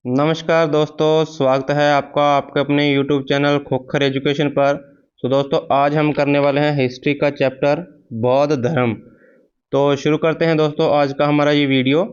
नमस्कार दोस्तों, स्वागत है आपका आपके अपने YouTube चैनल खोखर एजुकेशन पर। तो दोस्तों, आज हम करने वाले हैं हिस्ट्री का चैप्टर बौद्ध धर्म। तो शुरू करते हैं दोस्तों आज का हमारा ये वीडियो।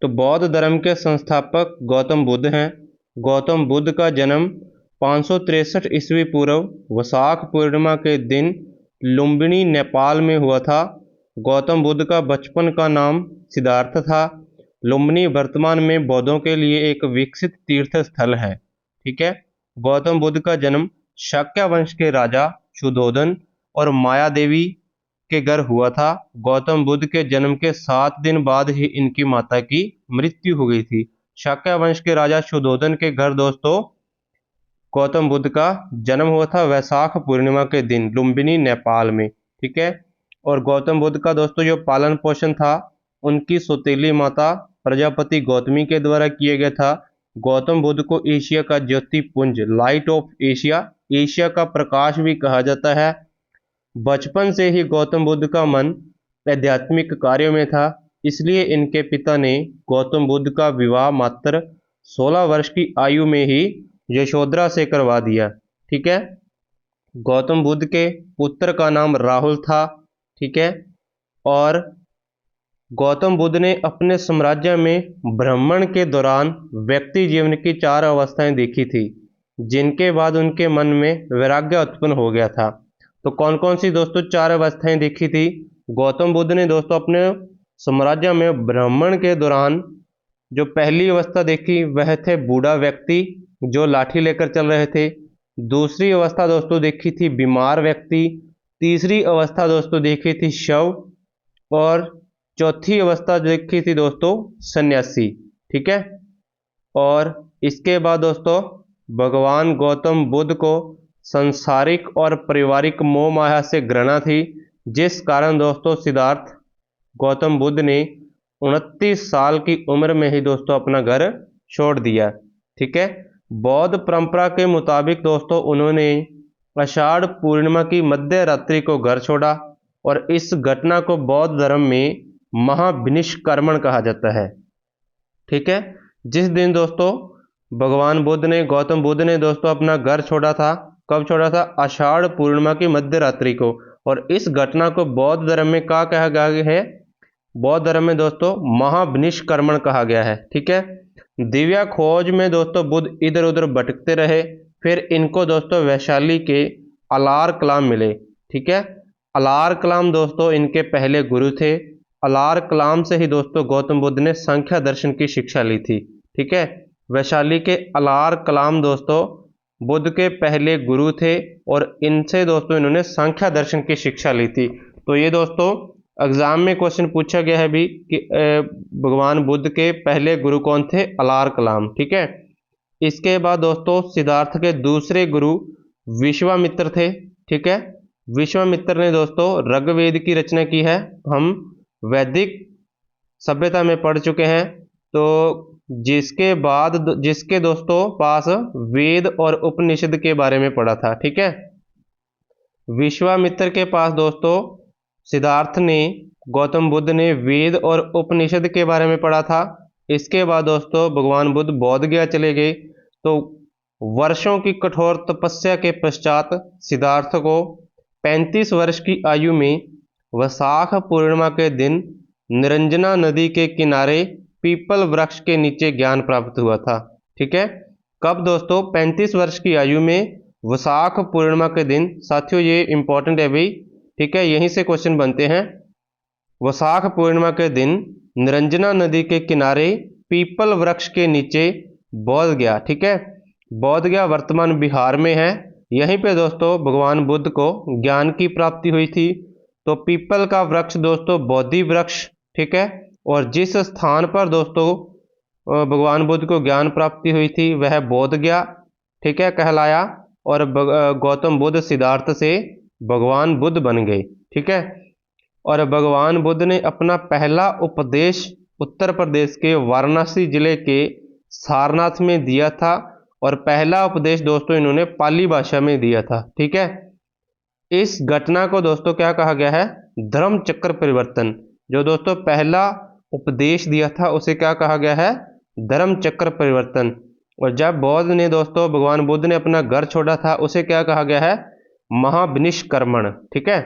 तो बौद्ध धर्म के संस्थापक गौतम बुद्ध हैं। गौतम बुद्ध का जन्म 563 ईस्वी पूर्व वैशाख पूर्णिमा के दिन लुम्बिनी नेपाल में हुआ था। गौतम बुद्ध का बचपन का नाम सिद्धार्थ था। लुम्बिनी वर्तमान में बौद्धों के लिए एक विकसित तीर्थ स्थल है। ठीक है। गौतम बुद्ध का जन्म शाक्य वंश के राजा शुद्धोधन और माया देवी के घर हुआ था। गौतम बुद्ध के जन्म के 7 दिन बाद ही इनकी माता की मृत्यु हो गई थी। शाक्य वंश के राजा शुद्धोधन के घर दोस्तों गौतम बुद्ध का जन्म हुआ था वैशाख पूर्णिमा के दिन लुम्बिनी नेपाल में। ठीक है। और गौतम बुद्ध का दोस्तों जो पालन पोषण था उनकी सौतेली माता प्रजापति गौतमी के द्वारा किया गया था। गौतम बुद्ध को एशिया का ज्योति पुंज लाइट ऑफ एशिया, एशिया का प्रकाश भी कहा जाता है। बचपन से ही गौतम बुद्ध का मन आध्यात्मिक कार्यों में था, इसलिए इनके पिता ने गौतम बुद्ध का विवाह मात्र 16 वर्ष की आयु में ही यशोधरा से करवा दिया। ठीक है। गौतम बुद्ध के पुत्र का नाम राहुल था। ठीक है। और गौतम बुद्ध ने अपने साम्राज्य में भ्रमण के दौरान व्यक्ति जीवन की 4 अवस्थाएं देखी थी, जिनके बाद उनके मन में वैराग्य उत्पन्न हो गया था। तो कौन कौन सी दोस्तों 4 अवस्थाएं देखी थी? गौतम बुद्ध ने दोस्तों अपने साम्राज्य में भ्रमण के दौरान जो पहली अवस्था देखी वह थे बूढ़ा व्यक्ति जो लाठी लेकर चल रहे थे। दूसरी अवस्था दोस्तों देखी थी बीमार व्यक्ति। तीसरी अवस्था दोस्तों देखी थी शव। और चौथी अवस्था देखी थी दोस्तों सन्यासी। ठीक है। और इसके बाद दोस्तों भगवान गौतम बुद्ध को सांसारिक और पारिवारिक मोह माया से घृणा थी, जिस कारण दोस्तों सिद्धार्थ गौतम बुद्ध ने 29 साल की उम्र में ही दोस्तों अपना घर छोड़ दिया। ठीक है। बौद्ध परंपरा के मुताबिक दोस्तों उन्होंने आषाढ़ पूर्णिमा की मध्य रात्रि को घर छोड़ा और इस घटना को बौद्ध धर्म में महाविनिष्क्रमण कहा जाता है। ठीक है। जिस दिन दोस्तों भगवान बुद्ध ने गौतम बुद्ध ने दोस्तों अपना घर छोड़ा था, कब छोड़ा था? आषाढ़ पूर्णिमा की मध्य रात्रि को। और इस घटना को बौद्ध धर्म में क्या कहा गया है? बौद्ध धर्म में दोस्तों महाविनिष्क्रमण कहा गया है। ठीक है। दिव्या खोज में दोस्तों बुद्ध इधर उधर भटकते रहे, फिर इनको दोस्तों वैशाली के अलार कलाम मिले। ठीक है। अलार कलाम दोस्तों इनके पहले गुरु थे। अलार कलाम से ही दोस्तों गौतम बुद्ध ने सांख्य दर्शन की शिक्षा ली थी। ठीक है। वैशाली के अलार कलाम दोस्तों बुद्ध के पहले गुरु थे और इनसे दोस्तों इन्होंने सांख्य दर्शन की शिक्षा ली थी। तो ये दोस्तों एग्जाम में क्वेश्चन पूछा गया है भी कि भगवान बुद्ध के पहले गुरु कौन थे? अलार कलाम। ठीक है। इसके बाद दोस्तों सिद्धार्थ के दूसरे गुरु विश्वामित्र थे। ठीक है। विश्वामित्र ने दोस्तों ऋग्वेद की रचना की है। हम वैदिक सभ्यता में पढ़ चुके हैं। तो जिसके दोस्तों पास वेद और उपनिषद के बारे में पढ़ा था। ठीक है। विश्वामित्र के पास दोस्तों सिद्धार्थ ने गौतम बुद्ध ने वेद और उपनिषद के बारे में पढ़ा था। इसके बाद दोस्तों भगवान बुद्ध बोध गया चले गए। तो वर्षों की कठोर तपस्या के पश्चात सिद्धार्थ को 35 वर्ष की आयु में वैशाख पूर्णिमा के दिन निरंजना नदी के किनारे पीपल वृक्ष के नीचे ज्ञान प्राप्त हुआ था। ठीक है। कब दोस्तों? 35 वर्ष की आयु में वैशाख पूर्णिमा के दिन। साथियों ये इंपॉर्टेंट है भाई। ठीक है। यहीं से क्वेश्चन बनते हैं। वैशाख पूर्णिमा के दिन निरंजना नदी के किनारे पीपल वृक्ष के नीचे बोध गया। ठीक है। बोध गया वर्तमान बिहार में है। यहीं पे दोस्तों भगवान बुद्ध को ज्ञान की प्राप्ति हुई थी। तो पीपल का वृक्ष दोस्तों बोधि वृक्ष। ठीक है। और जिस स्थान पर दोस्तों भगवान बुद्ध को ज्ञान प्राप्ति हुई थी वह बोध गया। ठीक है कहलाया। और गौतम बुद्ध सिद्धार्थ से भगवान बुद्ध बन गए। ठीक है। और भगवान बुद्ध ने अपना पहला उपदेश उत्तर प्रदेश के वाराणसी जिले के सारनाथ में दिया था। और पहला उपदेश दोस्तों इन्होंने पाली भाषा में दिया था। ठीक है। इस घटना को दोस्तों क्या कहा गया है? धर्म चक्र परिवर्तन। जो दोस्तों पहला उपदेश दिया था उसे क्या कहा गया है? धर्म चक्र परिवर्तन। और जब बौद्ध ने दोस्तों भगवान बुद्ध ने अपना घर छोड़ा था उसे क्या कहा गया है? महाविनिष्क्रमण। ठीक है।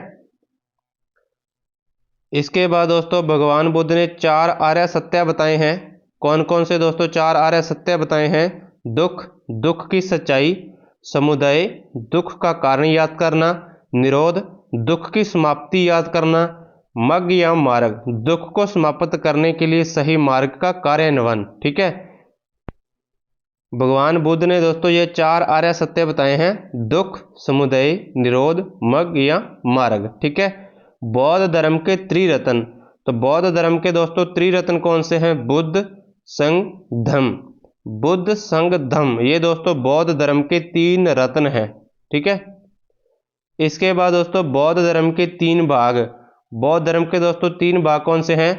इसके बाद दोस्तों भगवान बुद्ध ने 4 आर्य सत्य बताए हैं। कौन कौन से दोस्तों 4 आर्य सत्य बताए हैं? दुख, दुख की सच्चाई, समुदय, दुख का कारण याद करना, निरोध, दुख की समाप्ति याद करना, मग या मार्ग, दुख को समाप्त करने के लिए सही मार्ग का कार्यान्वयन। ठीक है। भगवान बुद्ध ने दोस्तों ये 4 आर्य सत्य बताए हैं: दुख, समुदय, निरोध, मग या मार्ग। ठीक है। बौद्ध धर्म के त्रिरत्न। तो बौद्ध धर्म के दोस्तों त्रिरत्न कौन से हैं? बुद्ध, संघ, धम्म। बुद्ध, संघ, धम्म, ये दोस्तों बौद्ध धर्म के 3 रत्न हैं। ठीक है। इसके बाद दोस्तों बौद्ध धर्म के 3 भाग। बौद्ध धर्म के दोस्तों 3 भाग कौन से हैं?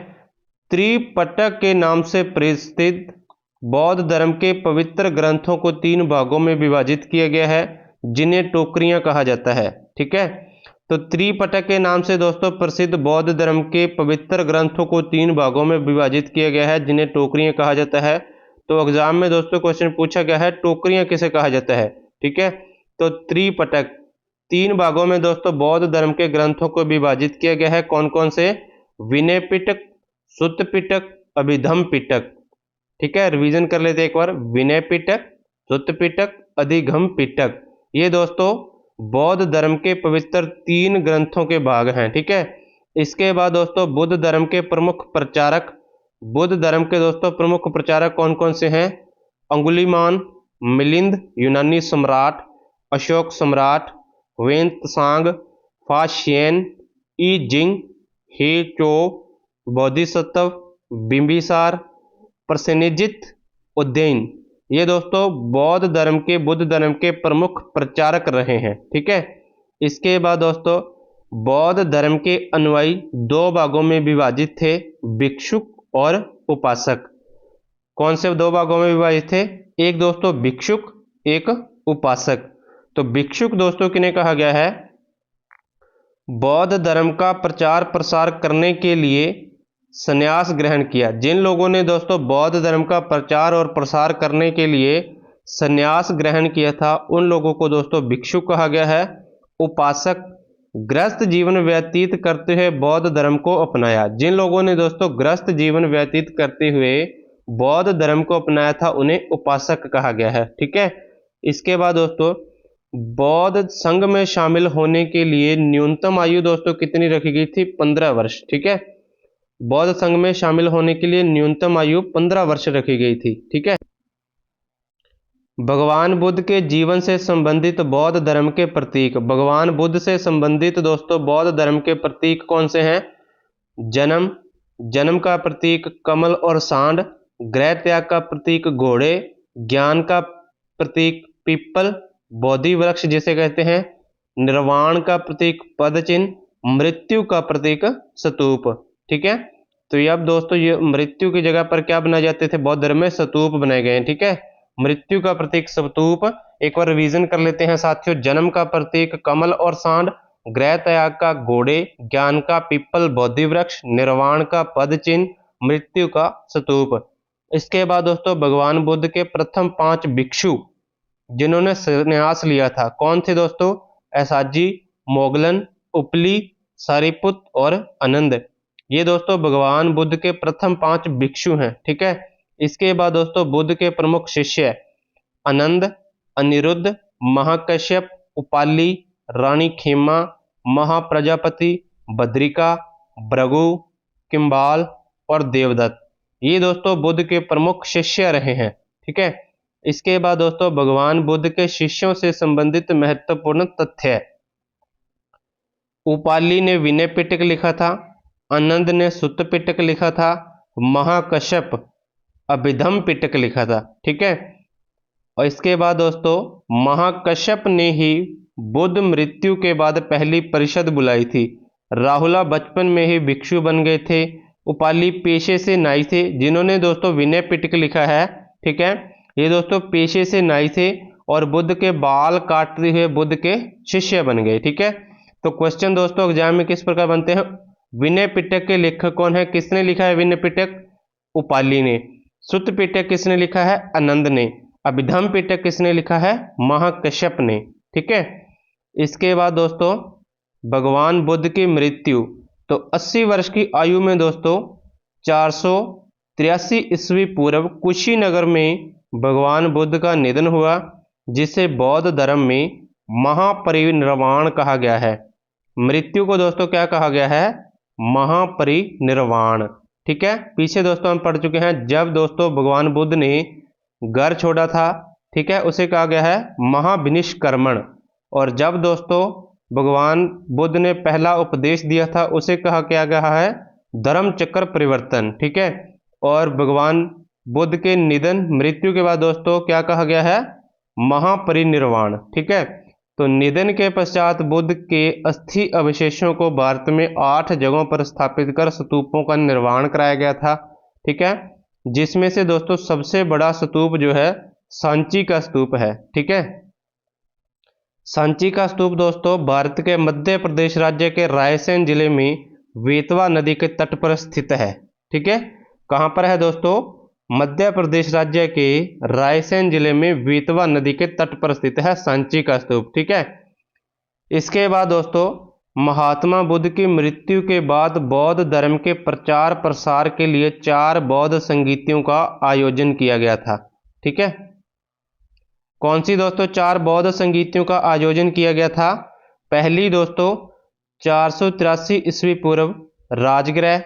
त्रिपिटक के नाम से प्रसिद्ध बौद्ध धर्म के पवित्र ग्रंथों को 3 भागों में विभाजित किया गया है, जिन्हें टोकरियां कहा जाता है। ठीक है। तो त्रिपिटक के नाम से दोस्तों प्रसिद्ध बौद्ध धर्म के पवित्र ग्रंथों को 3 भागों में विभाजित किया गया है, जिन्हें टोकरियां कहा जाता है। तो एग्जाम में दोस्तों क्वेश्चन पूछा गया है टोकरियां किसे कहा जाता है। ठीक है। तो त्रिपिटक 3 भागों में दोस्तों बौद्ध धर्म के ग्रंथों को विभाजित किया गया है। कौन कौन से? विनय पिटक, सुत्त पिटक, अभिधम्म पिटक। ठीक है। रिवीजन कर लेते हैं एक बार। विनय पिटक, सुत्त पिटक, अधिगम पिटक, ये दोस्तों बौद्ध धर्म के पवित्र 3 ग्रंथों के भाग हैं। ठीक है। इसके बाद दोस्तों बुद्ध धर्म के प्रमुख प्रचारक। बुद्ध धर्म के दोस्तों प्रमुख प्रचारक कौन कौन से हैं? अंगुलीमान, मिलिंद यूनानी सम्राट, अशोक सम्राट, वेंतसांग, फाशियन, ई जिंग, हे चो, बोधिसत्व, बिंबिसार, प्रसेनजित, उज्जैन, ये दोस्तों बौद्ध धर्म के बुद्ध धर्म के प्रमुख प्रचारक रहे हैं। ठीक है। इसके बाद दोस्तों बौद्ध धर्म के अनुयायी 2 भागों में विभाजित थे, भिक्षुक और उपासक। कौन से 2 भागों में विभाजित थे? एक दोस्तों भिक्षुक, एक उपासक। तो भिक्षुक दोस्तों किन्हें कहा गया है? बौद्ध धर्म का प्रचार प्रसार करने के लिए संन्यास ग्रहण किया। जिन लोगों ने दोस्तों बौद्ध धर्म का प्रचार और प्रसार करने के लिए संन्यास ग्रहण किया था उन लोगों को दोस्तों भिक्षुक कहा गया है। उपासक गृहस्थ जीवन व्यतीत करते हुए बौद्ध धर्म को अपनाया। जिन लोगों ने दोस्तों गृहस्थ जीवन व्यतीत करते हुए बौद्ध धर्म को अपनाया था उन्हें उपासक कहा गया है। ठीक है। इसके बाद दोस्तों बौद्ध संघ में शामिल होने के लिए न्यूनतम आयु दोस्तों कितनी रखी गई थी? 15 वर्ष। ठीक है। बौद्ध संघ में शामिल होने के लिए न्यूनतम आयु 15 वर्ष रखी गई थी। ठीक है। भगवान बुद्ध के जीवन से संबंधित बौद्ध धर्म के प्रतीक। भगवान बुद्ध से संबंधित दोस्तों बौद्ध धर्म के प्रतीक कौन से हैं? जन्म, जन्म का प्रतीक कमल और सांड, गृह त्याग का प्रतीक घोड़े, ज्ञान का प्रतीक पीपल बोधि वृक्ष जिसे कहते हैं, निर्वाण का प्रतीक पद चिन्ह, मृत्यु का प्रतीक स्तूप। ठीक है। तो ये अब दोस्तों ये मृत्यु की जगह पर क्या बनाए जाते थे? बौद्ध धर्म में स्तूप बनाए गए हैं। ठीक है। मृत्यु का प्रतीक स्तूप। एक बार रिवीजन कर लेते हैं साथियों। जन्म का प्रतीक कमल और सांड, गृह त्याग का घोड़े, ज्ञान का पीपल बोधि वृक्ष, निर्वाण का पद चिन्ह, मृत्यु का स्तूप। इसके बाद दोस्तों भगवान बुद्ध के प्रथम 5 भिक्षु जिन्होंने संन्यास लिया था कौन थे दोस्तों? ऐसाजी, मोगलन, उपली, सारिपुत और आनंद। ये दोस्तों भगवान बुद्ध के प्रथम 5 भिक्षु हैं। ठीक है। इसके बाद दोस्तों बुद्ध के प्रमुख शिष्य आनंद, अनिरुद्ध, महाकश्यप, उपाली, रानी खेमा, महाप्रजापति, बद्रिका, भृगु, किम्बाल और देवदत्त, ये दोस्तों बुद्ध के प्रमुख शिष्य रहे हैं। ठीक है। इसके बाद दोस्तों भगवान बुद्ध के शिष्यों से संबंधित महत्वपूर्ण तथ्य। उपाली ने विनय पिटक लिखा था, आनंद ने सुत्त पिटक लिखा था, महाकश्यप अभिधम्म पिटक लिखा था। ठीक है। और इसके बाद दोस्तों महाकश्यप ने ही बुद्ध मृत्यु के बाद पहली परिषद बुलाई थी। राहुला बचपन में ही भिक्षु बन गए थे। उपाली पेशे से नाई थे जिन्होंने दोस्तों विनय पिटक लिखा है। ठीक है। ये दोस्तों पेशे से नाई थे और बुद्ध के बाल काटते हुए बुद्ध के शिष्य बन गए। ठीक है। तो क्वेश्चन दोस्तों एग्जाम में किस प्रकार बनते हैं? विनय पिटक के लेखक कौन है? किसने लिखा है विनय पिटक? उपाली ने। सुत्त पिटक किसने लिखा है? आनंद ने। अभिधम पिटक किसने लिखा है? महाकश्यप ने। ठीक है। इसके बाद दोस्तों भगवान बुद्ध की मृत्यु, तो 80 वर्ष की आयु में दोस्तों 483 ईस्वी पूर्व कुशीनगर में भगवान बुद्ध का निधन हुआ, जिसे बौद्ध धर्म में महापरिनिर्वाण कहा गया है। मृत्यु को दोस्तों क्या कहा गया है? महापरिनिर्वाण। ठीक है। पीछे दोस्तों हम पढ़ चुके हैं, जब दोस्तों भगवान बुद्ध ने घर छोड़ा था, ठीक है, उसे कहा गया है महाविनिष्क्रमण। और जब दोस्तों भगवान बुद्ध ने पहला उपदेश दिया था, उसे कहा क्या गया है? धर्म चक्र परिवर्तन। ठीक है। और भगवान बुद्ध के निधन, मृत्यु के बाद दोस्तों क्या कहा गया है? महापरिनिर्वाण। ठीक है। तो निधन के पश्चात बुद्ध के अस्थि अवशेषों को भारत में 8 जगहों पर स्थापित कर स्तूपों का निर्माण कराया गया था। ठीक है। जिसमें से दोस्तों सबसे बड़ा स्तूप जो है सांची का स्तूप है। ठीक है। सांची का स्तूप दोस्तों भारत के मध्य प्रदेश राज्य के रायसेन जिले में बेतवा नदी के तट पर स्थित है। ठीक है। कहां पर है दोस्तों? मध्य प्रदेश राज्य के रायसेन जिले में बेतवा नदी के तट पर स्थित है सांची का स्तूप। ठीक है। इसके बाद दोस्तों महात्मा बुद्ध की मृत्यु के बाद बौद्ध धर्म के प्रचार प्रसार के लिए 4 बौद्ध संगीतियों का आयोजन किया गया था। ठीक है। कौन सी दोस्तों 4 बौद्ध संगीतियों का आयोजन किया गया था? पहली दोस्तों 483 ईस्वी पूर्व राजगृह,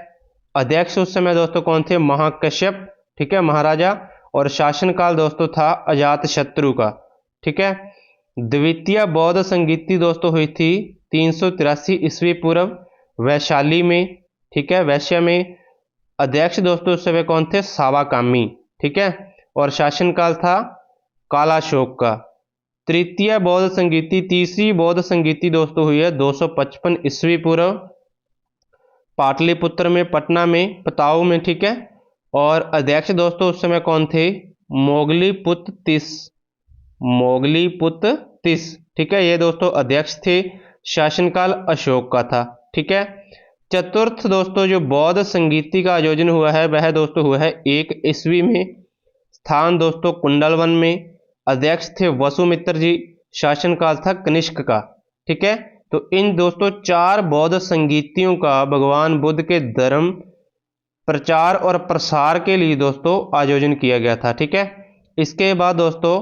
अध्यक्ष उस समय दोस्तों कौन थे? महाकश्यप। ठीक है, महाराजा। और शासनकाल दोस्तों था अजातशत्रु का। ठीक है। द्वितीय बौद्ध संगीति दोस्तों हुई थी 383 ईस्वी पूर्व वैशाली में। ठीक है, वैश्य में। अध्यक्ष दोस्तों उस समय कौन थे? सावाकामी। ठीक है। और शासनकाल था कालाशोक का। तृतीय बौद्ध संगीति, तीसरी बौद्ध संगीति दोस्तों हुई है 255 ईस्वी पूर्व पाटलिपुत्र में, पटना में, पताऊ में। ठीक है। और अध्यक्ष दोस्तों उस समय कौन थे? मोगलीपुत्र तिस। मोगलीपुत्र तिस। ठीक है, ये दोस्तों अध्यक्ष थे। शासनकाल अशोक का था। ठीक है। चतुर्थ दोस्तों जो बौद्ध संगीति का आयोजन हुआ है वह दोस्तों हुआ है 1 ईस्वी में। स्थान दोस्तों कुंडलवन में। अध्यक्ष थे वसुमित्र जी। शासनकाल था कनिष्क का। ठीक है। तो इन दोस्तों 4 बौद्ध संगीतियों का भगवान बुद्ध के धर्म प्रचार और प्रसार के लिए दोस्तों आयोजन किया गया था। ठीक है। इसके बाद दोस्तों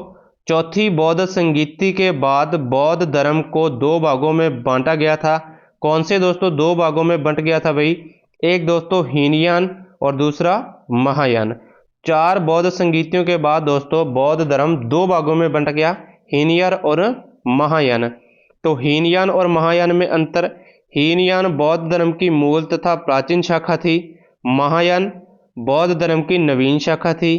चौथी बौद्ध संगीति के बाद बौद्ध धर्म को 2 भागों में बांटा गया था। कौन से दोस्तों 2 भागों में बंट गया था भाई? एक दोस्तों हीनयान और दूसरा महायान। 4 बौद्ध संगीतियों के बाद दोस्तों बौद्ध धर्म 2 भागों में बंट गया, हीनयान और महायान। तो हीनयान और महायान में अंतर, हीनयान बौद्ध धर्म की मूल तथा प्राचीन शाखा थी, महायान बौद्ध धर्म की नवीन शाखा थी।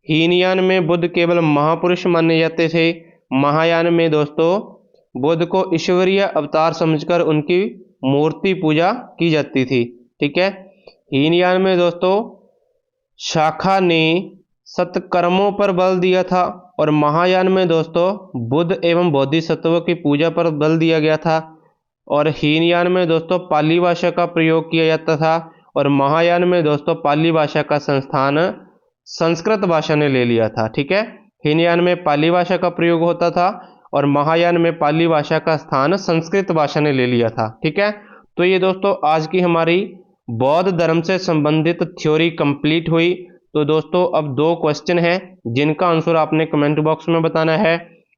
हीनयान में बुद्ध केवल महापुरुष माने जाते थे, महायान में दोस्तों बुद्ध को ईश्वरीय अवतार समझकर उनकी मूर्ति पूजा की जाती थी। ठीक है। हीनयान में दोस्तों शाखा ने सत्कर्मों पर बल दिया था और महायान में दोस्तों बुद्ध एवं बोधिसत्वों की पूजा पर बल दिया गया था। और हीनयान में दोस्तों पाली भाषा का प्रयोग किया जाता था और महायान में दोस्तों पाली भाषा का संस्थान संस्कृत भाषा ने ले लिया था। ठीक है। हीनयान में पाली भाषा का प्रयोग होता था और महायान में पाली भाषा का स्थान संस्कृत भाषा ने ले लिया था। ठीक है। तो ये दोस्तों आज की हमारी बौद्ध धर्म से संबंधित थ्योरी कंप्लीट हुई। तो दोस्तों अब 2 क्वेश्चन हैं जिनका आंसर आपने कमेंट बॉक्स में बताना है।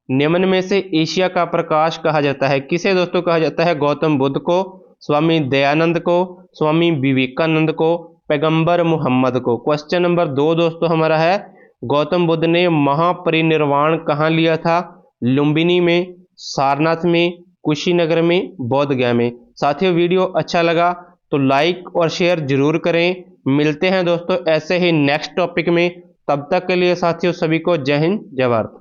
निम्न में से एशिया का प्रकाश कहा जाता है किसे दोस्तों कहा जाता है? गौतम बुद्ध को, स्वामी दयानंद को, स्वामी विवेकानंद को, पैगंबर मोहम्मद को। क्वेश्चन नंबर 2 दोस्तों हमारा है गौतम बुद्ध ने महापरिनिर्वाण कहाँ लिया था? लुम्बिनी में, सारनाथ में, कुशीनगर में, बोध गया में। साथियों वीडियो अच्छा लगा तो लाइक और शेयर जरूर करें। मिलते हैं दोस्तों ऐसे ही नेक्स्ट टॉपिक में। तब तक के लिए साथियों सभी को जय हिंद जय भारत।